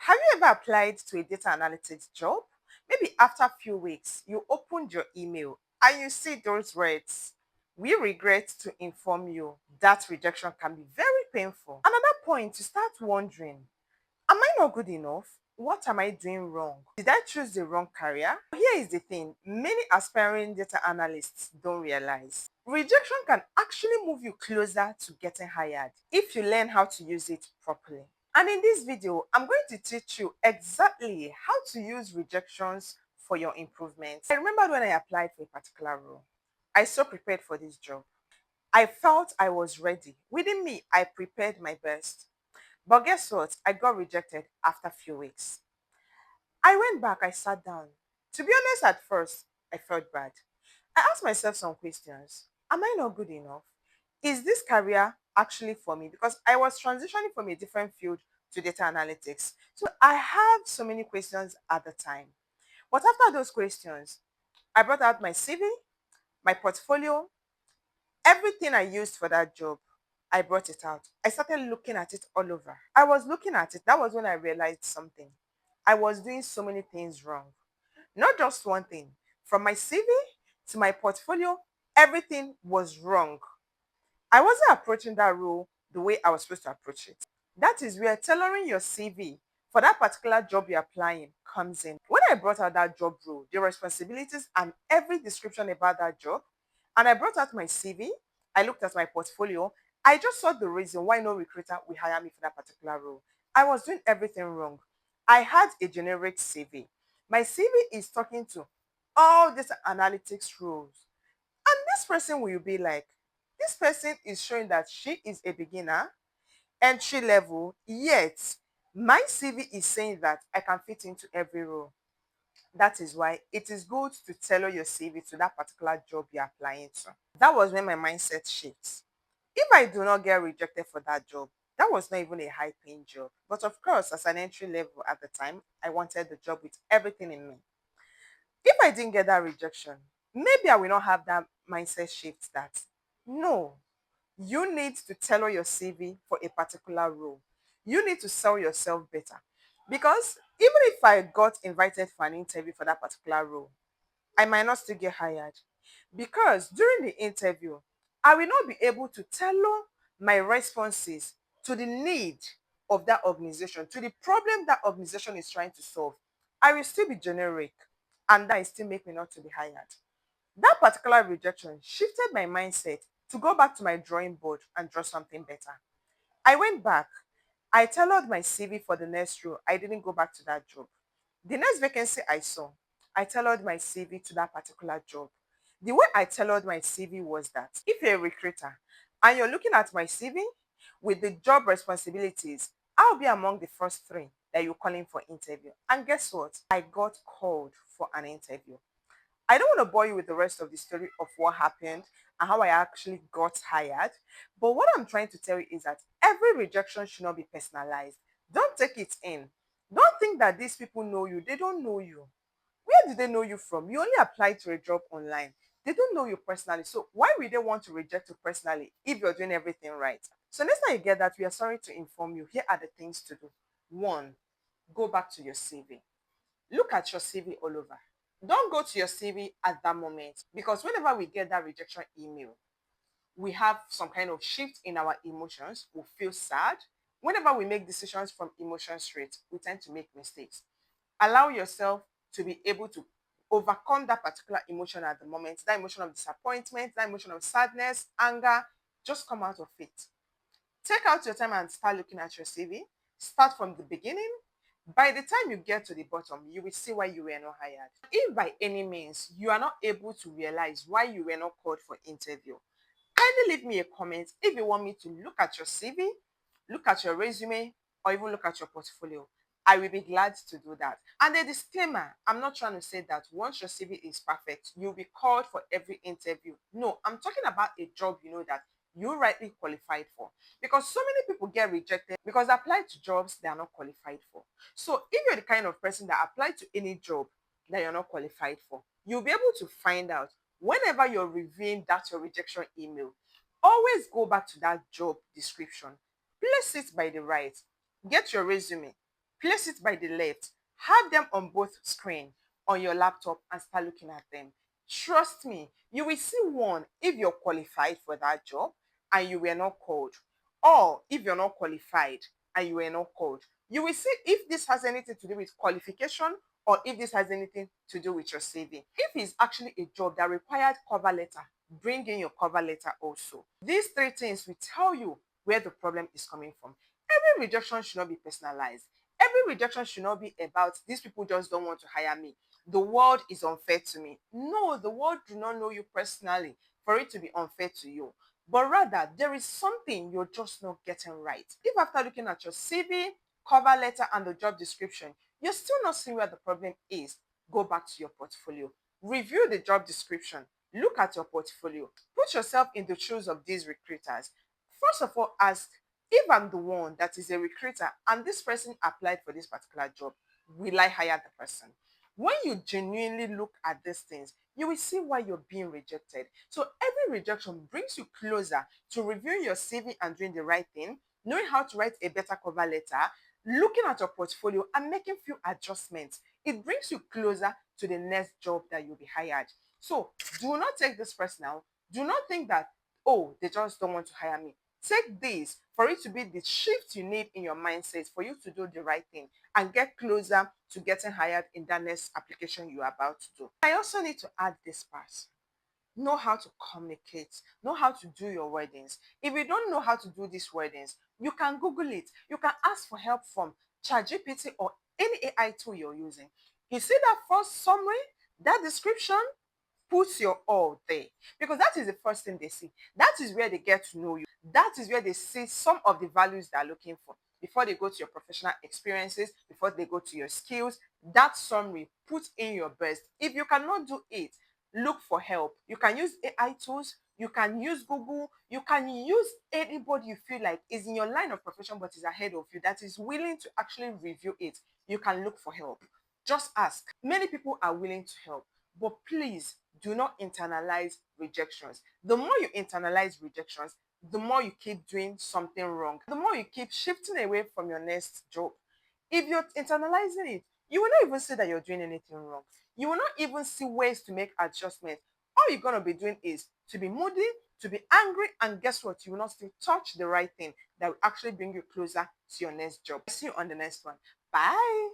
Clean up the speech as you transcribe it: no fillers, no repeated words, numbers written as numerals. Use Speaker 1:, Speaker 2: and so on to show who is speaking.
Speaker 1: Have you ever applied to a data analytics job? Maybe after a few weeks, you opened your email and you see those words. We regret to inform you that rejection can be very painful. And at that point, you start wondering, am I not good enough? What am I doing wrong? Did I choose the wrong career? Here is the thing many aspiring data analysts don't realize. Rejection can actually move you closer to getting hired if you learn how to use it properly. And in this video, I'm going to teach you exactly how to use rejections for your improvement. I remember when I applied for a particular role, I so prepared for this job. I felt I was ready. Within me, I prepared my best. But guess what? I got rejected after a few weeks. I went back, I sat down. To be honest, at first, I felt bad. I asked myself some questions. Am I not good enough? Is this career actually for me? Because I was transitioning from a different field to data analytics. So I had so many questions at the time. But after those questions, I brought out my CV, my portfolio, everything I used for that job. I brought it out. I started looking at it all over. I was looking at it. That was when I realized something. I was doing so many things wrong. Not just one thing. From my CV to my portfolio, everything was wrong. I wasn't approaching that role the way I was supposed to approach it. That is where tailoring your CV for that particular job you're applying comes in. When I brought out that job role, the responsibilities and every description about that job, and I brought out my CV, I looked at my portfolio, I just saw the reason why no recruiter will hire me for that particular role. I was doing everything wrong. I had a generic CV. My CV is talking to all these analytics roles. And this person will be like, this person is showing that she is a beginner, entry level, yet my CV is saying that I can fit into every role. That is why it is good to tailor your CV to that particular job you're applying to. That was when my mindset shifts. If I do not get rejected for that job, that was not even a high paying job. But of course, as an entry level at the time, I wanted the job with everything in me. If I didn't get that rejection, maybe I will not have that mindset shift that no, you need to tailor your CV for a particular role. You need to sell yourself better. Because even if I got invited for an interview for that particular role, I might not still get hired. Because during the interview, I will not be able to tailor my responses to the need of that organization, to the problem that organization is trying to solve. I will still be generic, and that will still make me not to be hired. That particular rejection shifted my mindset to go back to my drawing board and draw something better. I went back. I tailored my CV for the next role. I didn't go back to that job. The next vacancy I saw, I tailored my CV to that particular job. The way I tailored my CV was that if you're a recruiter and you're looking at my CV with the job responsibilities, I'll be among the first three that you're calling for interview. And guess what? I got called for an interview. I don't want to bore you with the rest of the story of what happened and how I actually got hired. But what I'm trying to tell you is that every rejection should not be personalized. Don't take it in. Don't think that these people know you. They don't know you. Where did they know you from? You only applied to a job online. They don't know you personally. So why would they want to reject you personally if you're doing everything right? So next time you get that, we are sorry to inform you. Here are the things to do. One, go back to your CV. Look at your CV all over. Don't go to your CV at that moment because whenever we get that rejection email, we have some kind of shift in our emotions. We feel sad. Whenever we make decisions from emotion straight, we tend to make mistakes. Allow yourself to be able to overcome that particular emotion at the moment, that emotion of disappointment, that emotion of sadness, anger. Just come out of it. Take out your time and start looking at your CV. Start from the beginning. By the time you get to the bottom, you will see why you were not hired. If by any means you are not able to realize why you were not called for interview, kindly leave me a comment if you want me to look at your CV, look at your resume, or even look at your portfolio. I will be glad to do that. And a disclaimer, I'm not trying to say that once your CV is perfect, you'll be called for every interview. No, I'm talking about a job you know that you rightly qualified for. Because so many people get rejected because they apply to jobs they are not qualified for. So if you're the kind of person that applied to any job that you're not qualified for, you'll be able to find out whenever you're reviewing that your rejection email. Always go back to that job description. Place it by the right. Get your resume. Place it by the left. Have them on both screen on your laptop and start looking at them. Trust me, you will see one if you're qualified for that job and you were not called, or if you're not qualified and you were not called. You will see if this has anything to do with qualification or if this has anything to do with your CV. If it's actually a job that required cover letter, bring in your cover letter also. These three things will tell you where the problem is coming from. Every rejection should not be personalized. Every rejection should not be about these people just don't want to hire me. The world is unfair to me. No, the world do not know you personally for it to be unfair to you. But rather, there is something you're just not getting right. If after looking at your CV, cover letter, and the job description, you're still not seeing where the problem is, go back to your portfolio. Review the job description. Look at your portfolio. Put yourself in the shoes of these recruiters. First of all, ask, if I'm the one that is a recruiter and this person applied for this particular job, will I hire the person? When you genuinely look at these things, you will see why you're being rejected. So every rejection brings you closer to reviewing your CV and doing the right thing, knowing how to write a better cover letter, looking at your portfolio and making few adjustments. It brings you closer to the next job that you'll be hired. So do not take this personal. Do not think that, oh, they just don't want to hire me. Take this for it to be the shift you need in your mindset for you to do the right thing and get closer to getting hired in that next application you are about to do. I also need to add this part. Know how to communicate, know how to do your weddings. If you don't know how to do these weddings, you can Google it. You can ask for help from ChatGPT or any AI tool you're using. You see that first summary, that description, put your all there because that is the first thing they see. That is where they get to know you. That is where they see some of the values they're looking for before they go to your professional experiences, before they go to your skills. That summary, put in your best. If you cannot do it, look for help. You can use AI tools, you can use Google, you can use anybody you feel like is in your line of profession but is ahead of you that is willing to actually review it. You can look for help. Just ask. Many people are willing to help, but please do not internalize rejections. The more you internalize rejections, the more you keep doing something wrong, the more you keep shifting away from your next job. If you're internalizing it, you will not even see that you're doing anything wrong. You will not even see ways to make adjustments. All you're going to be doing is to be moody, to be angry, and guess what? You will not still touch the right thing that will actually bring you closer to your next job. See you on the next one. Bye.